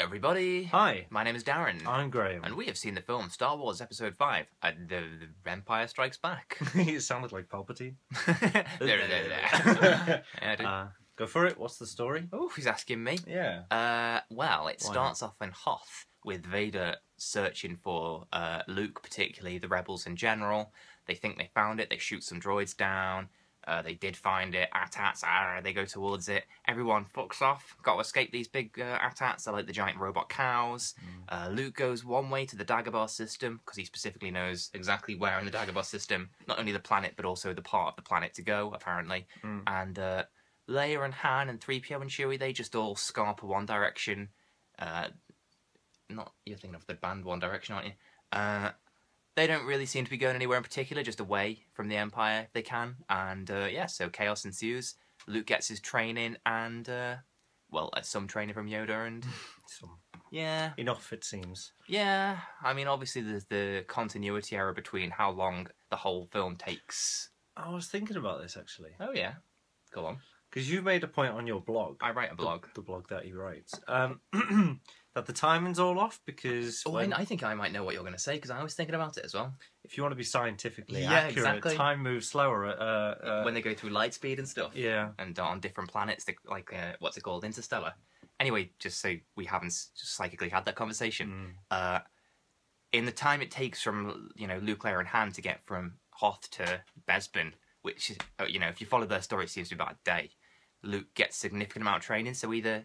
Hello everybody. Hi. My name is Darren. I'm Graham. And we have seen the film Star Wars Episode 5, the Empire Strikes Back. It sounded like Palpatine. Yeah, I do. Go for it. What's the story? Oh, he's asking me. Yeah. Well, it starts off in Hoth with Vader searching for Luke, particularly the rebels in general. They think they found it. They shoot some droids down. They did find it. AT-ATs, they go towards it. Everyone fucks off. Got to escape these big AT-ATs. They're like the giant robot cows. Luke goes one way to the Dagobah system because he specifically knows exactly where in the Dagobah system, not only the planet but also the part of the planet to go, apparently. And Leia and Han and 3PO and Chewie, they just all scarper one direction. Not you're thinking of the band One Direction, aren't you? They don't really seem to be going anywhere in particular, just away from the Empire if they can. And yeah, so chaos ensues. Luke gets his training and, well, some training from Yoda and... Yeah. Enough, it seems. Yeah. I mean, obviously there's the continuity error between how long the whole film takes. I was thinking about this, actually. Oh, yeah. Go on. Because you made a point on your blog. I write a blog. The blog that he writes. That the timing's all off because... Oh, I think I might know what you're going to say because I was thinking about it as well. If you want to be scientifically accurate, exactly. Time moves slower. When they go through light speed and stuff. Yeah. And on different planets, like, what's it called? Interstellar. Anyway, just so we haven't just psychically had that conversation. In the time it takes from, Luke, Leia and Han to get from Hoth to Bespin, which, if you follow their story, it seems to be about a day. Luke gets a significant amount of training, so either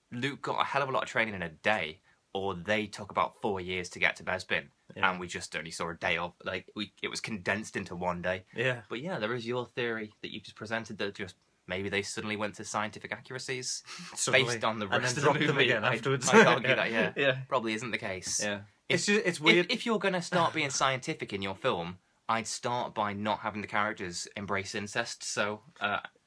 Luke got a hell of a lot of training in a day, or they took about 4 years to get to Bespin, and we just only saw a day of, it was condensed into one day. Yeah. But yeah, there is your theory that you just presented that just maybe they suddenly went to scientific accuracies based on the rest of the movie. Them again afterwards. I'd argue that, yeah. Probably isn't the case. Yeah. It's weird. If you're going to start being scientific in your film, I'd start by not having the characters embrace incest, so...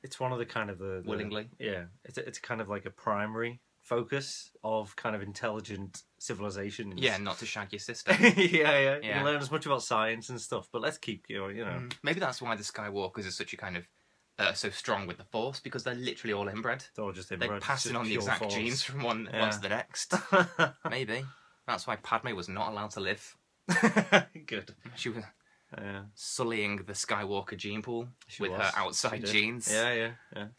it's one of the kind of the willingly. Yeah. It's kind of like a primary focus of kind of intelligent civilizations. Yeah, not to shag your sister. yeah. You learn as much about science and stuff, but let's keep, Maybe that's why the Skywalkers are such a kind of... so strong with the Force, because they're literally all inbred. They're all just inbred. They're passing on the exact Force genes from one to the next. Maybe. That's why Padme was not allowed to live. Good. She was sullying the Skywalker gene pool with her outside genes. Yeah.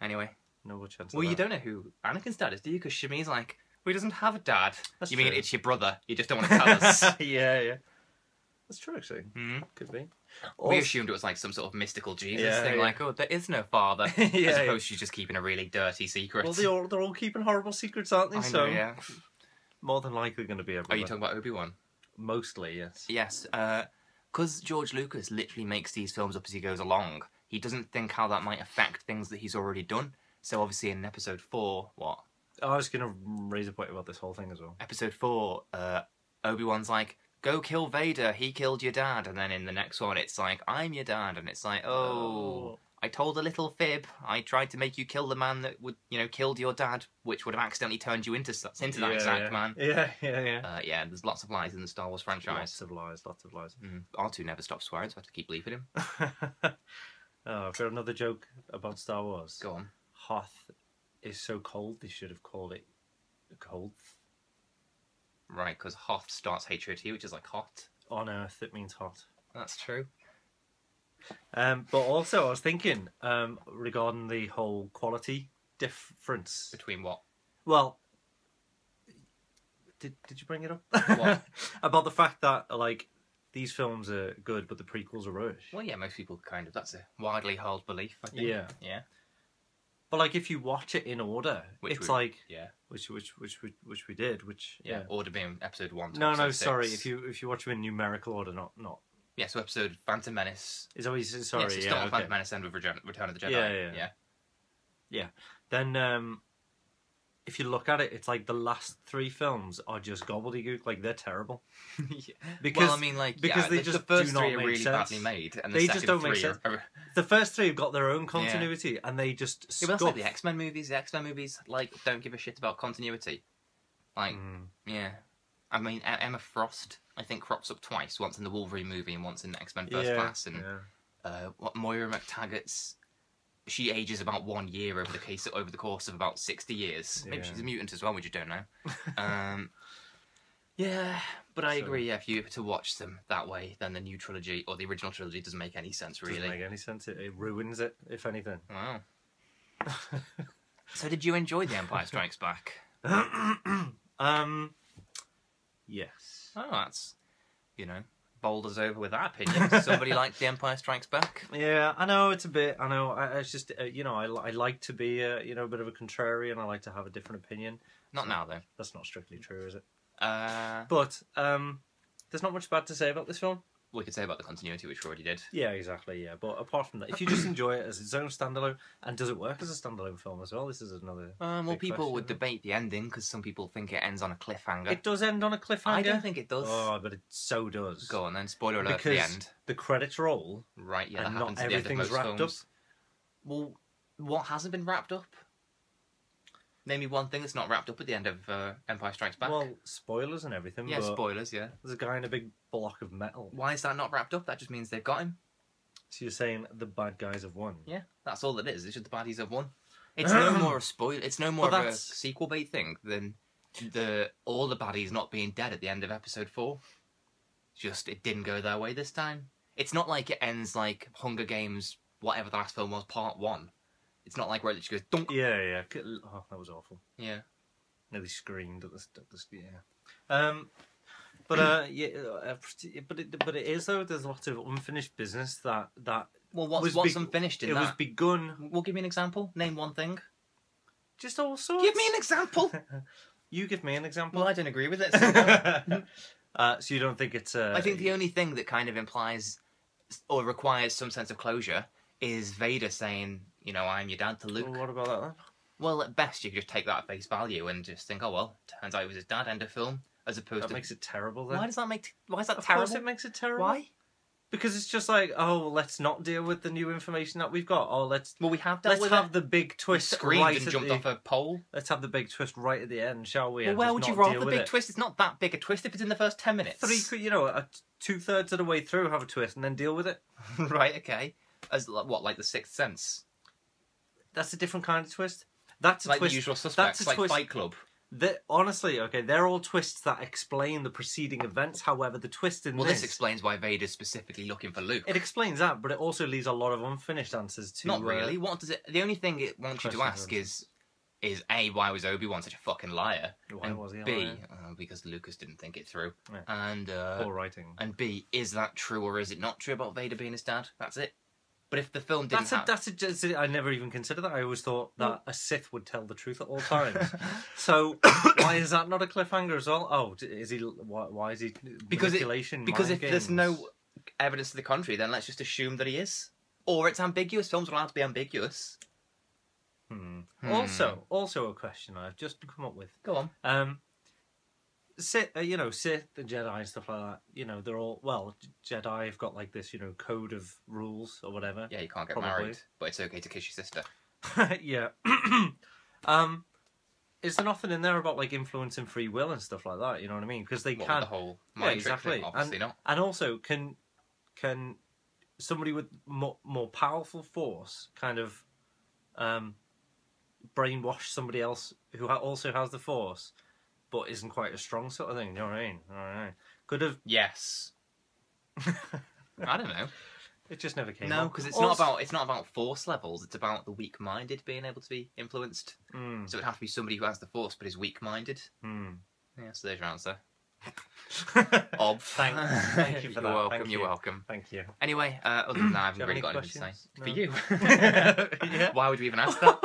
Anyway. No chance. Well, you don't know who Anakin's dad is, do you? Because Shami's like, well, he doesn't have a dad. That's you true. mean it's your brother? You just don't want to tell us. Yeah. That's true, actually. Could be. We assumed it was like some sort of mystical Jesus thing, like, oh, there is no father. As opposed to she's just keeping a really dirty secret. Well, they're all keeping horrible secrets, aren't they? I know, yeah. More than likely going to be a brother. Are you talking about Obi-Wan? Mostly, yes. Yes, because George Lucas literally makes these films up as he goes along. He doesn't think how that might affect things that he's already done. So obviously in Episode 4, what? I was going to raise a point about this whole thing as well. Episode 4, Obi-Wan's like, go kill Vader, he killed your dad. And then in the next one, it's like, I'm your dad. And it's like, oh, I told a little fib. I tried to make you kill the man that would, killed your dad, which would have accidentally turned you into that exact man. Yeah. Yeah, there's lots of lies in the Star Wars franchise. Lots of lies. R2 never stops swearing, so I have to keep bleeping him. I've got another joke about Star Wars. Go on. Hoth is so cold, they should have called it cold. Right, because Hoth starts HOT, which is like hot. On Earth, it means hot. That's true. But also, I was thinking regarding the whole quality difference. Between what? Well, did you bring it up? What? About the fact that, these films are good, but the prequels are rubbish. Well, yeah, most people that's a widely held belief, I think. Yeah. But if you watch it in order, which we did, order being episode 1 to no, episode 6. Sorry, if you watch them in numerical order, not. Yeah, so episode Phantom Menace. Is always sorry. Yes, start with Phantom Menace, end with Return of the Jedi. Yeah. Then if you look at it, it's like the last 3 films are just gobbledygook. They're terrible. Because they just the first do not 3 are make really sense. badly made, and they just don't make sense. The first 3 have got their own continuity, and they just but that's like the X-Men movies. The X-Men movies don't give a shit about continuity. Yeah. I mean, Emma Frost, I think, crops up twice. Once in the Wolverine movie and once in X-Men First Class. And Moira McTaggart's she ages about 1 year over the course of about 60 years. Maybe she's a mutant as well, we just don't know. Yeah, but I agree. Yeah, if you were to watch them that way, then the new trilogy or the original trilogy doesn't make any sense. Really, doesn't make any sense. It ruins it, if anything. Wow. So, did you enjoy The Empire Strikes Back? Yes. Oh, that's bowled us over with that opinion. Somebody liked The Empire Strikes Back. Yeah, I know it's a bit. I know. It's just I like to be a bit of a contrarian. I like to have a different opinion. Not now, though. That's not strictly true, is it? But there's not much bad to say about this film. We could say about the continuity, which we already did. Yeah, exactly. Yeah, but apart from that, if you just enjoy it as its own standalone, and does it work as a standalone film as well? This is another. Well, people question, would debate the ending because some people think it ends on a cliffhanger. It does end on a cliffhanger. I don't think it does. Oh, but it so does. Go on then. Spoiler alert because for the end. The credits roll. Right. Yeah, and that happens not at the end of everything's most wrapped films. Up. Well, what hasn't been wrapped up? Name me one thing that's not wrapped up at the end of Empire Strikes Back. Well, spoilers and everything. Yeah, but spoilers, yeah. There's a guy in a big block of metal. Why is that not wrapped up? That just means they've got him. So you're saying the bad guys have won? Yeah, that's all it is. It's just the baddies have won. It's no more a spoil. It's no more of a sequel bait thing than all the baddies not being dead at the end of episode 4. Just it didn't go their way this time. It's not like it ends like Hunger Games, whatever the last film was, part 1. It's not like where it just goes dunk. Yeah. Oh, that was awful. Yeah. Nearly screamed at the yeah. But it is though. There's lots of unfinished business that. Well, what's unfinished in that? It was begun. Well, give me an example. Name one thing. Just all sorts. Give me an example. You give me an example. Well, I don't agree with it. So you don't think it's? I think the only thing that kind of implies or requires some sense of closure is Vader saying, I'm your dad to Luke. Well, what about that then? Well, at best, you could just take that at face value and just think, oh, well, turns out he was his dad, end of film, as opposed to... That makes it terrible, then. Why is that terrible? Of course it makes it terrible. Why? Because it's just like, oh, let's not deal with the new information that we've got. Oh, Well, we have dealt with Let's have the big twist screamed right and at jumped off a pole. Let's have the big twist right at the end, shall we? Well, where would you rather the big twist? It's not that big a twist if it's in the first 10 minutes. 2/3 of the way through have a twist and then deal with it. Right, okay. As what, like The Sixth Sense? That's a different kind of twist. That's a like twist. The Usual Suspects, That's a like twist. Fight Club. Honestly, okay, they're all twists that explain the preceding events. However, the twist in this explains why Vader's specifically looking for Luke. It explains that, but it also leaves a lot of unfinished answers to... Not really. What does it... The only thing it wants you to ask is A, why was Obi-Wan such a fucking liar? Why was he a B, liar? Because Lucas didn't think it through. Yeah. And poor writing. And B, is that true or is it not true about Vader being his dad? That's it. But if the film didn't I never even considered that. I always thought that a Sith would tell the truth at all times. So why is that not a cliffhanger as well? Oh, is he? Why is he manipulation? Because if there's no evidence to the contrary, then let's just assume that he is. Or it's ambiguous. Films are allowed to be ambiguous. Also a question I've just come up with. Go on. Sith, Sith and Jedi and stuff like that. They're all Jedi have got like this, code of rules or whatever. Yeah, you can't get married, but it's okay to kiss your sister. Yeah. Is there nothing in there about like influence and free will and stuff like that? You know what I mean? Because they can the whole mind trick thing, obviously not. And also, can somebody with more powerful force kind of brainwash somebody else who also has the force? But isn't quite as strong, sort of thing. You know what I mean? All right. Could have. Yes. I don't know. It just never came. No, because it's not about force levels. It's about the weak-minded being able to be influenced. So it'd have to be somebody who has the force but is weak-minded. Yeah. So there's your answer. Ob. Thank you for that. You're welcome. Thank you. Anyway, other than that, I haven't really got anything to say. No. For you. Yeah. Why would you even ask that?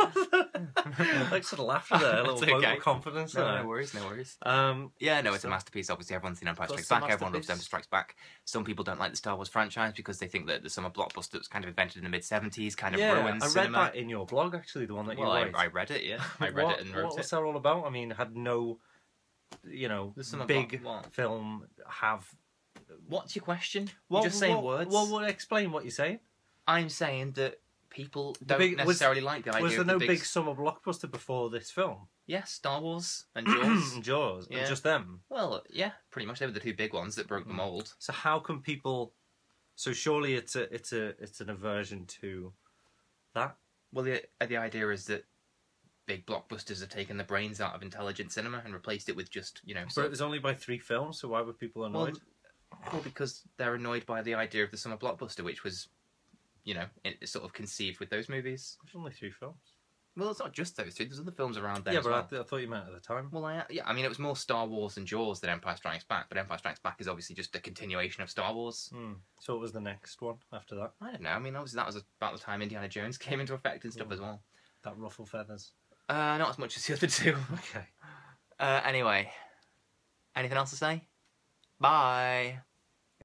Like sort of laughter there, a little vote of confidence. No worries. It's a masterpiece. Obviously, everyone's seen Empire Strikes Back. Everyone loves Empire Strikes Back. Some people don't like the Star Wars franchise because they think that the summer blockbuster that was kind of invented in the mid-70s kind of ruins cinema. I read that in your blog, actually, the one that you wrote. I read it, yeah. I read it and wrote it. What's that all about? I mean, had no... big film have... What's your question? You're just saying words. Well, explain what you're saying. I'm saying that people don't necessarily like the idea of Was there no big summer blockbuster before this film? Yes, Star Wars and Jaws. Jaws, yeah. And just them? Well, yeah, pretty much. They were the two big ones that broke the mould. So how can people... So surely it's an aversion to that? Well, the idea is that big blockbusters have taken the brains out of intelligent cinema and replaced it with just, But it was only by 3 films, so why were people annoyed? Well, because they're annoyed by the idea of the summer blockbuster, which was, sort of conceived with those movies. There's only 3 films. Well, it's not just those two. There's other films around there. Yeah, as but well. I thought you meant at the time. Well, I mean, it was more Star Wars and Jaws than Empire Strikes Back, but Empire Strikes Back is obviously just a continuation of Star Wars. So what was the next one after that? I don't know. I mean, obviously that was about the time Indiana Jones came into effect and stuff as well. That ruffle feathers. Not as much as the other two. Okay. Anyway, anything else to say? Bye.